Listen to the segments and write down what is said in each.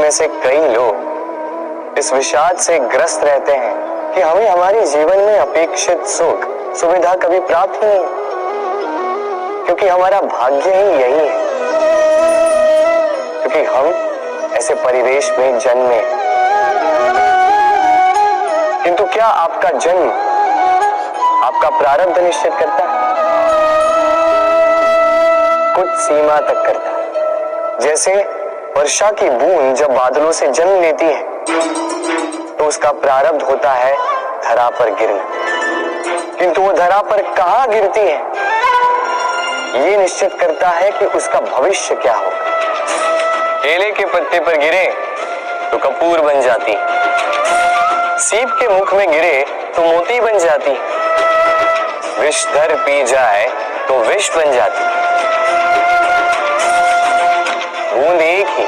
में से कई लोग इस विषाद से ग्रस्त रहते हैं कि हमें हमारे जीवन में अपेक्षित सुख सुविधा कभी प्राप्त ही नहीं, क्योंकि हमारा भाग्य ही यही है, क्योंकि हम ऐसे परिवेश में जन्मे। किंतु क्या आपका जन्म आपका प्रारब्ध निश्चित करता है? कुछ सीमा तक करता है। जैसे वर्षा की बूंद जब बादलों से जन्म लेती है तो उसका प्रारब्ध होता है धरा पर गिरना, किंतु वो धरा पर कहां गिरती है ये निश्चित करता है कि उसका भविष्य क्या होगा। केले के पत्ते पर गिरे तो कपूर बन जाती, सीप के मुख में गिरे तो मोती बन जाती, विषधर पी जाए तो विष बन जाती। बूंद एक ही,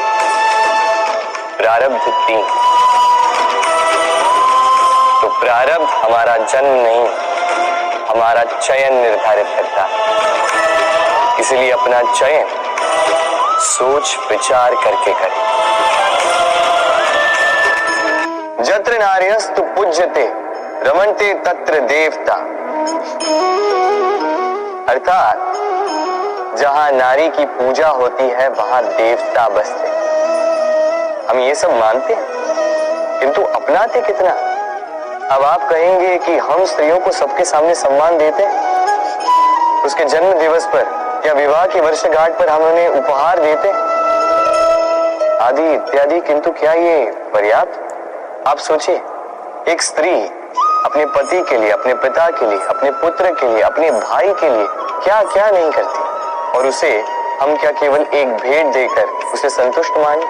प्रारब्ध तीन। तो प्रारब्ध हमारा जन्म नहीं, हमारा चयन निर्धारित करता है। इसलिए अपना चयन सोच विचार करके करें। जत्र नार्यस्तु पूज्यते रमन्ते तत्र देवता, अर्थात जहां नारी की पूजा होती है वहां देवता बसते। हम ये सब मानते हैं किंतु अपनाते कितना? अब आप कहेंगे कि हम स्त्रियों को सबके सामने सम्मान देते हैं, उसके जन्म दिवस पर या विवाह की वर्षगांठ पर हम उन्हें उपहार देते आदि इत्यादि, किंतु क्या ये पर्याप्त? आप सोचिए, एक स्त्री अपने पति के लिए, अपने पिता के लिए, अपने पुत्र के लिए, अपने भाई के लिए क्या क्या नहीं करती, और उसे हम क्या केवल एक भेंट देकर उसे संतुष्ट माने?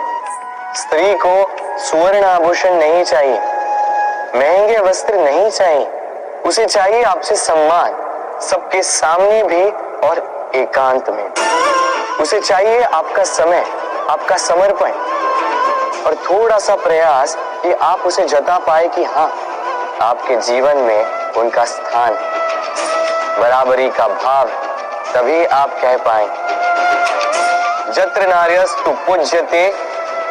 स्त्री को सुवर्ण आभूषण नहीं चाहिए, महंगे वस्त्र नहीं चाहिए, उसे चाहिए आपसे सम्मान, सबके सामने भी और एकांत में भी। उसे चाहिए आपका समय, आपका समर्पण और थोड़ा सा प्रयास कि आप उसे जता पाए कि हाँ, आपके जीवन में उनका स्थान, बराबरी का भाव, तभी आप कह पाए जत्र नार्यस्तु पूज्यते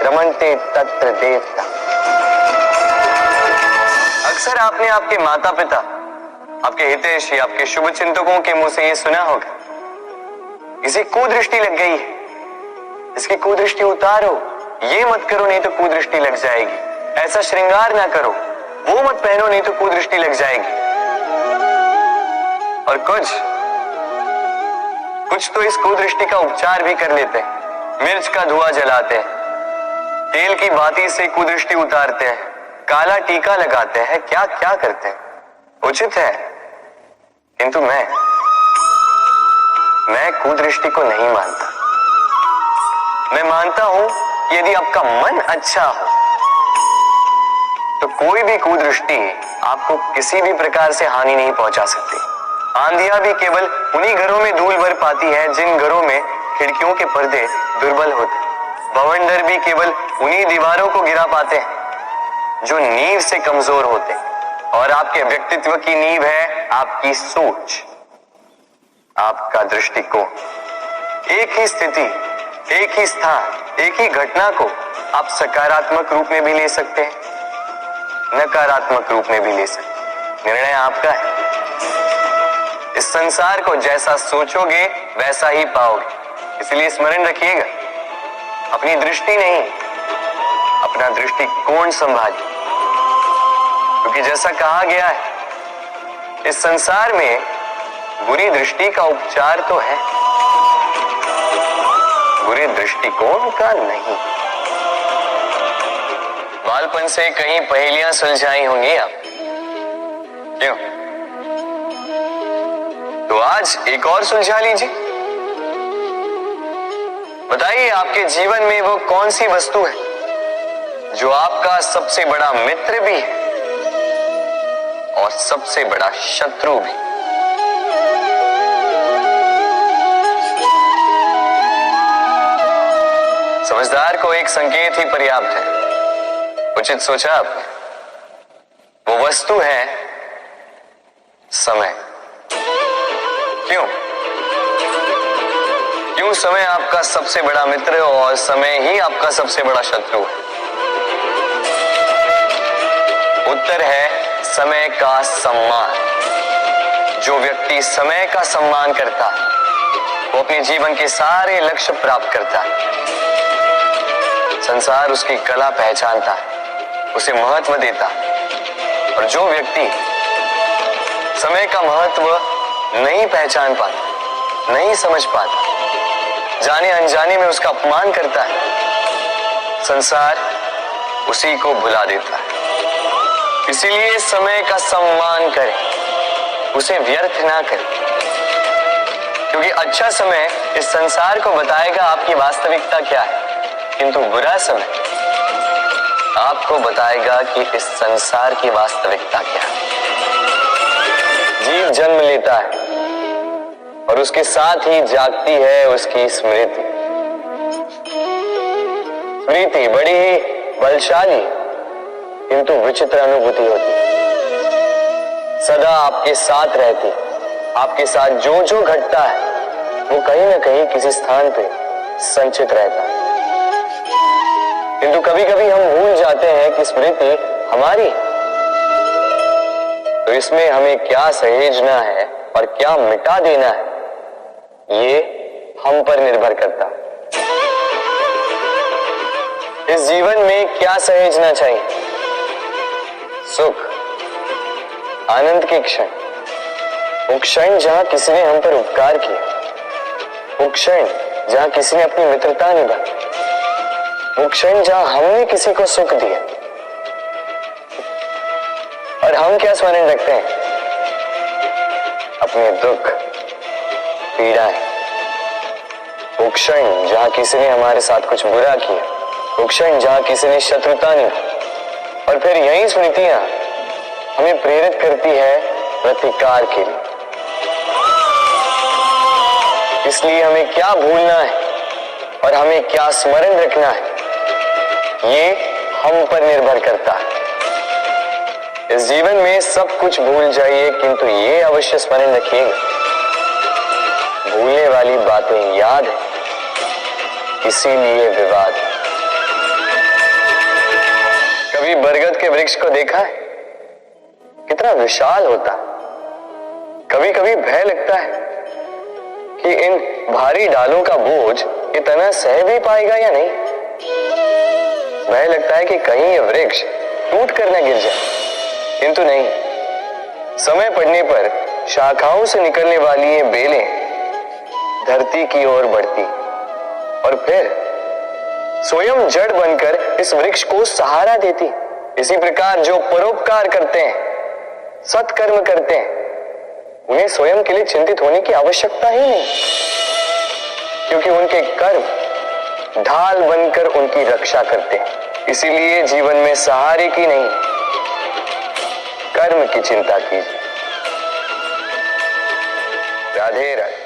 रमन्ते तत्र देवता। अक्सर आपने आपके माता पिता, आपके हितैषी, आपके शुभ चिंतकों के मुंह से ये सुना होगा, इसे कुदृष्टि लग गई है, इसकी कुदृष्टि उतारो, ये मत करो नहीं तो कुदृष्टि लग जाएगी, ऐसा श्रृंगार ना करो, वो मत पहनो नहीं तो कुदृष्टि लग जाएगी। और कुछ तो इस कुदृष्टि का उपचार भी कर लेते हैं। मिर्च का धुआं जलाते हैं, तेल की बाती से कुदृष्टि उतारते हैं, काला टीका लगाते हैं, क्या क्या करते हैं। उचित है, किंतु मैं कुदृष्टि को नहीं मानता। मैं मानता हूं यदि आपका मन अच्छा हो तो कोई भी कुदृष्टि आपको किसी भी प्रकार से हानि नहीं पहुंचा सकती। आंधियां भी केवल उन्हीं घरों में धूल भर पाती है जिन घरों में खिड़कियों के पर्दे दुर्बल होते। बवंडर भी केवल उन्हीं दीवारों को गिरा पाते हैं जो नींव से कमजोर होते। और आपके व्यक्तित्व की नींव है आपकी सोच, आपका दृष्टिकोण। एक ही स्थिति, एक ही स्थान, एक ही घटना को आप सकारात्मक रूप में भी ले सकते हैं, नकारात्मक रूप में भी ले सकते हैं। निर्णय आपका है। इस संसार को जैसा सोचोगे वैसा ही पाओगे। इसलिए स्मरण रखिएगा, अपनी दृष्टि नहीं, अपना दृष्टिकोण संभालिए। क्योंकि जैसा कहा गया है, इस संसार में बुरी दृष्टि का उपचार तो है, बुरे दृष्टिकोण का नहीं। बालपन से कहीं पहेलियां सुलझाई होंगी आप, क्यों? तो आज एक और सुलझा लीजिए। बताइए, आपके जीवन में वो कौन सी वस्तु है जो आपका सबसे बड़ा मित्र भी है और सबसे बड़ा शत्रु भी? समझदार को एक संकेत ही पर्याप्त है। उचित सोचा आपने। वो वस्तु है समय। क्यों समय आपका सबसे बड़ा मित्र और समय ही आपका सबसे बड़ा शत्रु है? उत्तर है समय का सम्मान। जो व्यक्ति समय का सम्मान करता वो अपने जीवन के सारे लक्ष्य प्राप्त करता। संसार उसकी कला पहचानता, उसे महत्व देता। और जो व्यक्ति समय का महत्व नहीं पहचान पाता, नहीं समझ पाता, जाने अनजाने में उसका अपमान करता है, संसार उसी को भुला देता है। इसीलिए समय का सम्मान करें, उसे व्यर्थ ना करें, क्योंकि अच्छा समय इस संसार को बताएगा आपकी वास्तविकता क्या है, किंतु बुरा समय आपको बताएगा कि इस संसार की वास्तविकता क्या है। जीव जन्म लेता है और उसके साथ ही जागती है उसकी स्मृति। स्मृति बड़ी ही बलशाली किंतु विचित्र अनुभूति होती है। सदा आपके साथ रहती, आपके साथ जो जो घटता है वो कहीं ना कहीं किसी स्थान पे संचित रहता है। किंतु कभी कभी हम भूल जाते हैं कि स्मृति हमारी, तो इसमें हमें क्या सहेजना है और क्या मिटा देना है ये हम पर निर्भर करता। इस जीवन में क्या सहेजना चाहिए? सुख, आनंद के क्षण, वो क्षण जहां किसी ने हम पर उपकार किया, वो क्षण जहां किसी ने अपनी मित्रता निभाई, वो क्षण जहां हमने किसी को सुख दिया। और हम क्या स्मरण रखते हैं? अपने दुख, पीड़ाएं। वो क्षण जहां किसी ने हमारे साथ कुछ बुरा किया, वो क्षण जहां किसी ने शत्रुता निभाई। और फिर यही स्मृतियां हमें प्रेरित करती है प्रतिकार के लिए। इसलिए हमें क्या भूलना है और हमें क्या स्मरण रखना है ये हम पर निर्भर करता है। इस जीवन में सब कुछ भूल जाइए, किंतु ये अवश्य स्मरण रखिएगा, भूलने वाली बातें याद है, इसीलिए विवाद। कभी बरगद के वृक्ष को देखा है? कितना विशाल होता। कभी कभी भय लगता है कि इन भारी डालों का बोझ इतना सह भी पाएगा या नहीं। भय लगता है कि कहीं ये वृक्ष टूट कर न गिर जाए, किंतु नहीं। समय पड़ने पर शाखाओं से निकलने वाली ये बेलें धरती की ओर बढ़ती और फिर स्वयं जड़ बनकर इस वृक्ष को सहारा देती। इसी प्रकार जो परोपकार करते हैं, सत्कर्म करते हैं, उन्हें स्वयं के लिए चिंतित होने की आवश्यकता ही नहीं, क्योंकि उनके कर्म ढाल बनकर उनकी रक्षा करते हैं। इसीलिए जीवन में सहारे की नहीं, कर्म की चिंता कीजिए। राधे राधे।